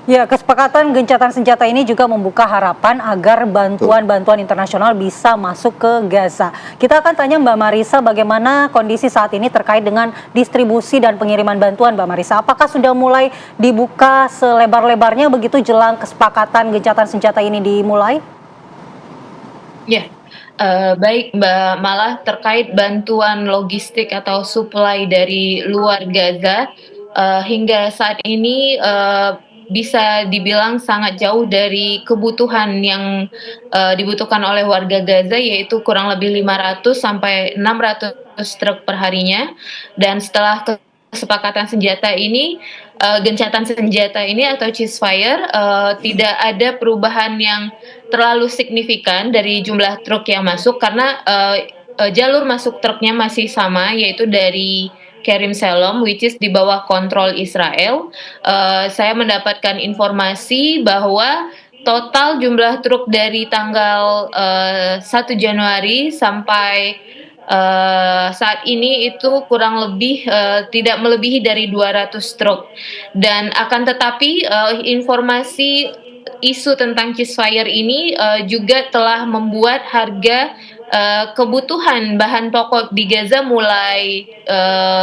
Ya, kesepakatan gencatan senjata ini juga membuka harapan agar bantuan-bantuan internasional bisa masuk ke Gaza. Kita akan tanya Mbak Marisa bagaimana kondisi saat ini terkait dengan distribusi dan pengiriman bantuan, Mbak Marisa. Apakah sudah mulai dibuka selebar-lebarnya begitu jelang kesepakatan gencatan senjata ini dimulai? Ya, baik Mbak Malah, terkait bantuan logistik atau supply dari luar Gaza, hingga saat ini, bisa dibilang sangat jauh dari kebutuhan yang, dibutuhkan oleh warga Gaza, yaitu kurang lebih 500 sampai 600 truk perharinya. Dan setelah kesepakatan senjata ini, gencatan senjata ini atau ceasefire, tidak ada perubahan yang terlalu signifikan dari jumlah truk yang masuk karena, jalur masuk truknya masih sama, yaitu dari Kerim Shalom, which is di bawah kontrol Israel. Saya mendapatkan informasi bahwa total jumlah truk dari tanggal, 1 Januari sampai, saat ini itu kurang lebih, tidak melebihi dari 200 truk. Dan akan tetapi, informasi isu tentang ceasefire ini, juga telah membuat harga, kebutuhan bahan pokok di Gaza mulai,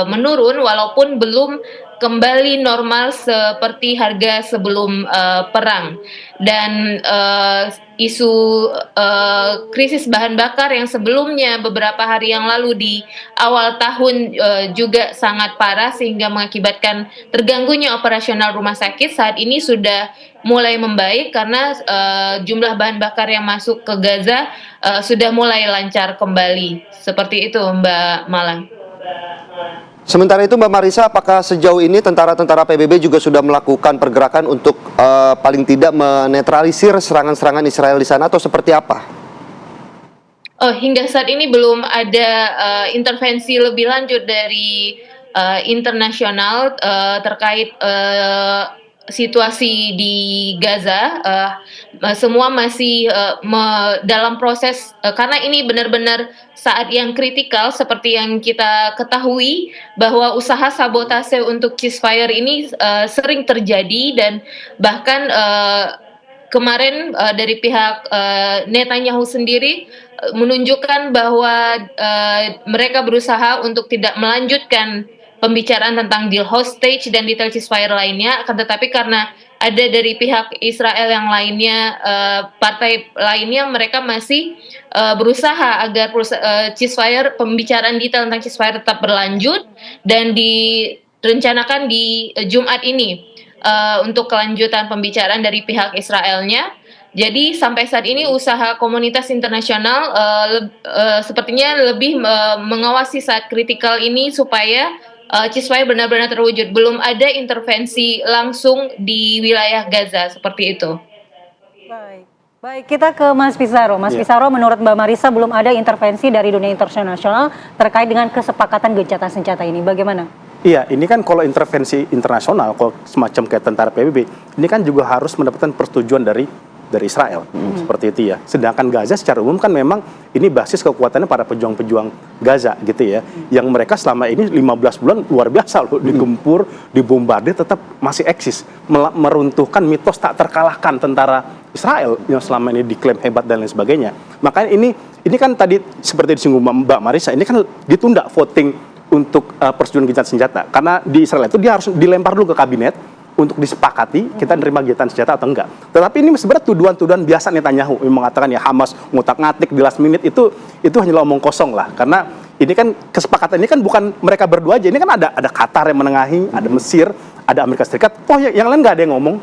menurun walaupun belum kembali normal seperti harga sebelum, perang. Dan, isu, krisis bahan bakar yang sebelumnya beberapa hari yang lalu di awal tahun, juga sangat parah sehingga mengakibatkan terganggunya operasional rumah sakit, saat ini sudah mulai membaik karena, jumlah bahan bakar yang masuk ke Gaza, sudah mulai lancar kembali. Seperti itu Mbak Malang. Sementara itu Mbak Marisa, apakah sejauh ini tentara-tentara PBB juga sudah melakukan pergerakan untuk paling tidak menetralisir serangan-serangan Israel di sana atau seperti apa? Oh, hingga saat ini belum ada, intervensi lebih lanjut dari, internasional, terkait, situasi di Gaza. Semua masih, dalam proses, karena ini benar-benar saat yang kritikal seperti yang kita ketahui bahwa usaha sabotase untuk ceasefire ini, sering terjadi dan bahkan, kemarin, dari pihak, Netanyahu sendiri, menunjukkan bahwa, mereka berusaha untuk tidak melanjutkan pembicaraan tentang deal hostage dan detail ceasefire lainnya, akan tetapi karena ada dari pihak Israel yang lainnya, partai lainnya, mereka masih, berusaha agar ceasefire, pembicaraan detail tentang ceasefire tetap berlanjut dan direncanakan di, Jumat ini, untuk kelanjutan pembicaraan dari pihak Israelnya. Jadi sampai saat ini usaha komunitas internasional, sepertinya lebih, mengawasi saat kritikal ini supaya, ceasefire benar-benar terwujud. Belum ada intervensi langsung di wilayah Gaza, seperti itu. Baik. Baik, kita ke Mas Pizarro. Mas Pizarro, menurut Mbak Marisa belum ada intervensi dari dunia internasional terkait dengan kesepakatan gencatan senjata ini. Bagaimana? Iya, ini kan kalau intervensi internasional, kalau semacam kayak tentara PBB, ini kan juga harus mendapatkan persetujuan dari Israel, seperti itu ya. Sedangkan Gaza secara umum kan memang ini basis kekuatannya para pejuang-pejuang Gaza gitu ya, yang mereka selama ini 15 bulan luar biasa loh, digempur, dibombardir, tetap masih eksis, meruntuhkan mitos tak terkalahkan tentara Israel yang selama ini diklaim hebat dan lain sebagainya. Makanya ini kan tadi seperti disinggung Mbak Marisa, ini kan ditunda voting untuk persetujuan gencatan senjata, karena di Israel itu dia harus dilempar dulu ke kabinet untuk disepakati kita nerima gencatan senjata atau enggak. Tetapi ini sebenarnya tuduhan-tuduhan biasa Netanyahu yang mengatakan ya Hamas ngutak-ngatik di last minute, itu hanyalah omong kosong lah, karena ini kan kesepakatan ini kan bukan mereka berdua aja, ini kan ada Qatar yang menengahi, ada Mesir, ada Amerika Serikat. Oh ya, yang lain nggak ada yang ngomong.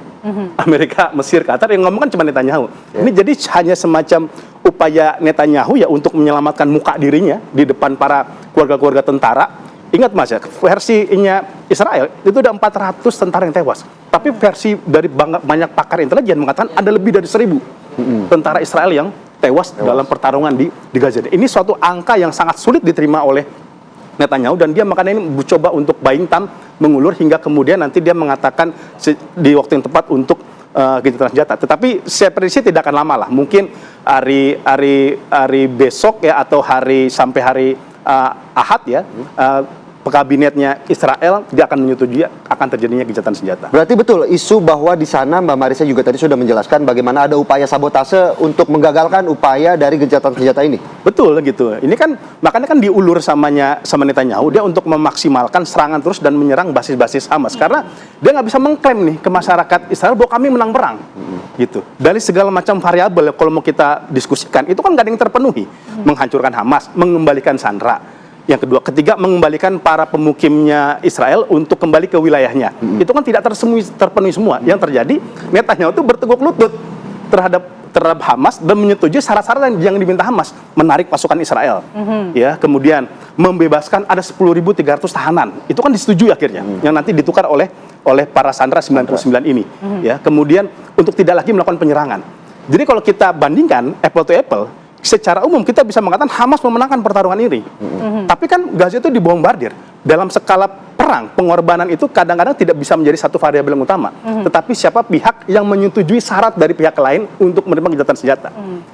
Amerika, Mesir, Qatar, yang ngomong kan cuma Netanyahu. Ini jadi hanya semacam upaya Netanyahu ya untuk menyelamatkan muka dirinya di depan para keluarga-keluarga tentara. Ingat Mas ya, versinya Israel itu ada 400 tentara yang tewas. Tapi versi dari banyak pakar intelijen mengatakan ada lebih dari 1000 tentara Israel yang tewas dalam pertarungan di Gaza. Ini suatu angka yang sangat sulit diterima oleh Netanyahu, dan dia makanya ini mencoba untuk buying time, mengulur hingga kemudian nanti dia mengatakan di waktu yang tepat untuk gencatan senjata. Tetapi saya prediksi tidak akan lama lah. Mungkin hari besok ya, atau sampai hari Ahad ya, kabinetnya Israel dia akan menyetujui akan terjadinya gencatan senjata. Berarti betul isu bahwa di sana Mbak Marisa juga tadi sudah menjelaskan bagaimana ada upaya sabotase untuk menggagalkan upaya dari gencatan senjata ini. Betul gitu. Ini kan makanya kan diulur sama Netanyahu dia untuk memaksimalkan serangan terus dan menyerang basis-basis Hamas karena dia nggak bisa mengklaim nih ke masyarakat Israel bahwa kami menang perang. Gitu. Dari segala macam variabel kalau mau kita diskusikan itu kan nggak ada yang terpenuhi. Menghancurkan Hamas, mengembalikan Sandra. Yang kedua, ketiga mengembalikan para pemukimnya Israel untuk kembali ke wilayahnya. Itu kan tidak terpenuhi semua. Yang terjadi Netanyahu itu berteguk lutut terhadap Hamas dan menyetujui syarat-syarat yang diminta Hamas, menarik pasukan Israel, ya, kemudian membebaskan ada 10.300 tahanan. Itu kan disetujui akhirnya, yang nanti ditukar oleh para sandera 99 ini, ya. Kemudian untuk tidak lagi melakukan penyerangan. Jadi kalau kita bandingkan apple to apple, secara umum kita bisa mengatakan Hamas memenangkan pertarungan ini. Tapi kan Gaza itu dibombardir. Dalam skala perang, pengorbanan itu kadang-kadang tidak bisa menjadi satu variabel yang utama. Tetapi siapa pihak yang menyetujui syarat dari pihak lain untuk menerima gencatan senjata.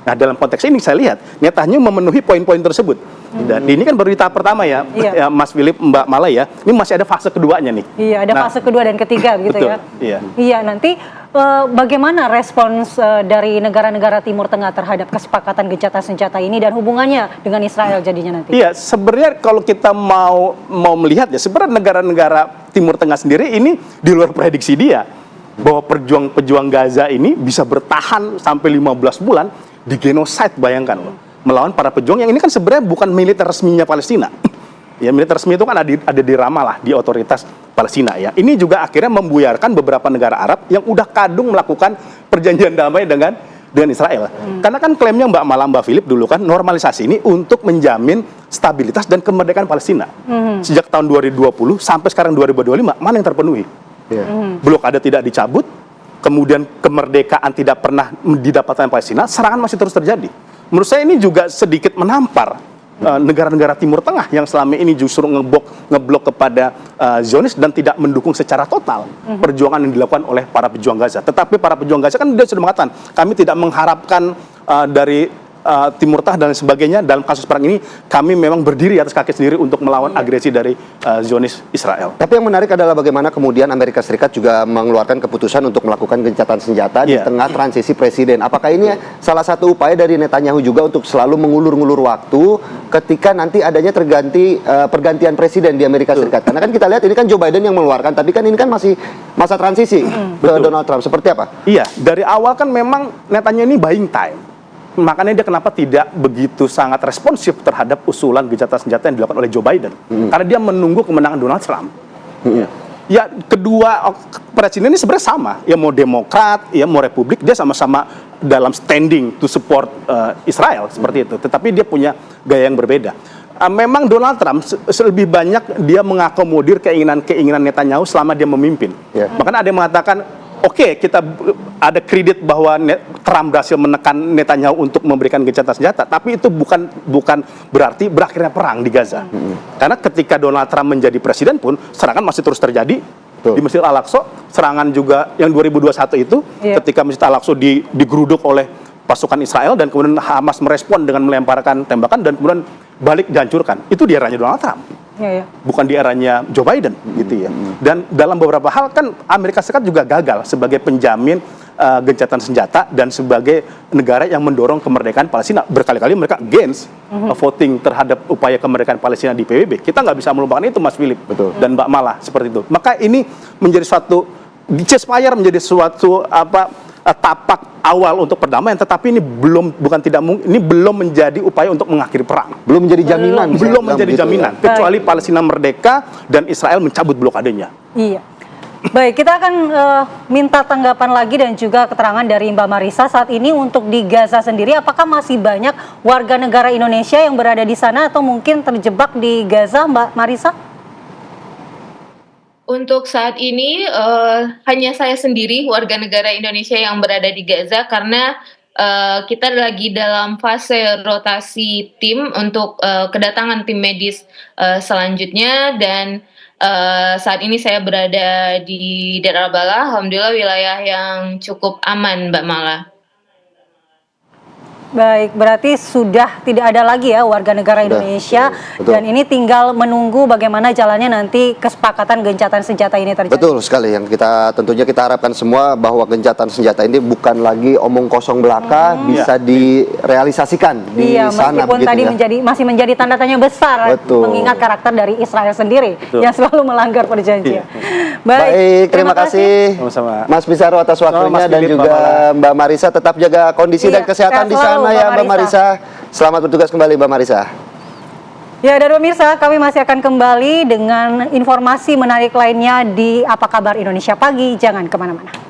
Nah, dalam konteks ini saya lihat Netanyahu memenuhi poin-poin tersebut. Dan ini kan baru di tahap pertama ya, ya Mas Philip, Mbak Mala ya. Ini masih ada fase keduanya nih. Iya, ada fase kedua dan ketiga begitu betul, ya. Iya. Iya, nanti bagaimana respons dari negara-negara Timur Tengah terhadap kesepakatan gencatan senjata ini dan hubungannya dengan Israel jadinya nanti? Iya, sebenarnya kalau kita mau melihat ya, sebenarnya negara-negara Timur Tengah sendiri ini di luar prediksi dia bahwa pejuang Gaza ini bisa bertahan sampai 15 bulan di genocide, bayangkan loh, melawan para pejuang yang ini kan sebenarnya bukan militer resminya Palestina. Ya, militer resmi itu kan ada di Ramallah, di otoritas Palestina ya. Ini juga akhirnya membuyarkan beberapa negara Arab yang udah kadung melakukan perjanjian damai dengan Israel. Karena kan klaimnya Mbak Mala, Mbak Philip dulu kan normalisasi ini untuk menjamin stabilitas dan kemerdekaan Palestina. Sejak tahun 2020 sampai sekarang 2025, mana yang terpenuhi? Blokade tidak dicabut, kemudian kemerdekaan tidak pernah didapatkan Palestina, serangan masih terus terjadi. Menurut saya ini juga sedikit menampar negara-negara Timur Tengah yang selama ini justru ngeblok kepada Zionis dan tidak mendukung secara total perjuangan yang dilakukan oleh para pejuang Gaza. Tetapi para pejuang Gaza kan dia sudah mengatakan kami tidak mengharapkan dari Timur Tengah dan sebagainya dalam kasus perang ini, kami memang berdiri atas kaki sendiri untuk melawan agresi dari Zionis Israel. Tapi yang menarik adalah bagaimana kemudian Amerika Serikat juga mengeluarkan keputusan untuk melakukan gencatan senjata di tengah transisi presiden. Apakah ini salah satu upaya dari Netanyahu juga untuk selalu mengulur-ngulur waktu ketika nanti adanya pergantian presiden di Amerika Serikat? Karena kan kita lihat ini kan Joe Biden yang mengeluarkan, tapi kan ini kan masih masa transisi ke Donald Trump. Seperti apa? Iya, dari awal kan memang Netanyahu ini buying time. Makanya dia kenapa tidak begitu sangat responsif terhadap usulan gencatan senjata yang dilakukan oleh Joe Biden. Karena dia menunggu kemenangan Donald Trump. Ya, kedua presiden ini sebenarnya sama. Ya mau Demokrat, ya mau Republik, dia sama-sama dalam standing to support Israel seperti itu. Tetapi dia punya gaya yang berbeda. Memang Donald Trump lebih banyak dia mengakomodir keinginan Netanyahu selama dia memimpin. Bahkan ada yang mengatakan, oke, kita ada kredit bahwa Trump berhasil menekan Netanyahu untuk memberikan gencatan senjata, tapi itu bukan berarti berakhirnya perang di Gaza. Karena ketika Donald Trump menjadi presiden pun serangan masih terus terjadi di Masjid Al-Aqsa. Serangan juga yang 2021 itu ketika Masjid Al-Aqsa digeruduk oleh pasukan Israel dan kemudian Hamas merespon dengan melemparkan tembakan dan kemudian balik dihancurkan. Itu di eranya Donald Trump. Bukan di eranya Joe Biden gitu ya. Dan dalam beberapa hal kan Amerika Serikat juga gagal sebagai penjamin gencatan senjata dan sebagai negara yang mendorong kemerdekaan Palestina. Berkali-kali mereka against voting terhadap upaya kemerdekaan Palestina di PBB. Kita nggak bisa melupakan itu, Mas Philip dan Mbak Mala, seperti itu. Maka ini menjadi suatu ceasefire, menjadi suatu tapak awal untuk perdamaian, tetapi ini belum menjadi upaya untuk mengakhiri perang. Belum menjadi jaminan. Belum menjadi jaminan, kecuali Palestina merdeka dan Israel mencabut blokadenya. Iya. Baik, kita akan minta tanggapan lagi dan juga keterangan dari Mbak Marisa saat ini untuk di Gaza sendiri. Apakah masih banyak warga negara Indonesia yang berada di sana atau mungkin terjebak di Gaza, Mbak Marisa? Untuk saat ini hanya saya sendiri warga negara Indonesia yang berada di Gaza karena kita lagi dalam fase rotasi tim untuk kedatangan tim medis selanjutnya dan saat ini saya berada di Deir al-Balah, alhamdulillah wilayah yang cukup aman, Mbak Mala. Baik, berarti sudah tidak ada lagi ya warga negara Sudah, Indonesia betul. dan ini tinggal menunggu bagaimana jalannya nanti kesepakatan gencatan senjata ini terjadi. Betul sekali, yang tentunya kita harapkan semua bahwa gencatan senjata ini bukan lagi omong kosong belaka, bisa direalisasikan di Iya, sana meskipun begitu tadi ya. masih menjadi tanda tanya besar, Betul. mengingat karakter dari Israel sendiri Betul. yang selalu melanggar perjanjian. Baik, terima kasih Sama-sama. Mas Pizarro atas waktunya Mas dan Philip, juga Mbak Marisa. Tetap jaga kondisi Iya, dan kesehatan sehat di selalu, sana ya Mbak Mbak Marisa. Selamat bertugas kembali Mbak Marisa. Ya, dan pemirsa, kami masih akan kembali dengan informasi menarik lainnya di Apa Kabar Indonesia Pagi. Jangan kemana-mana.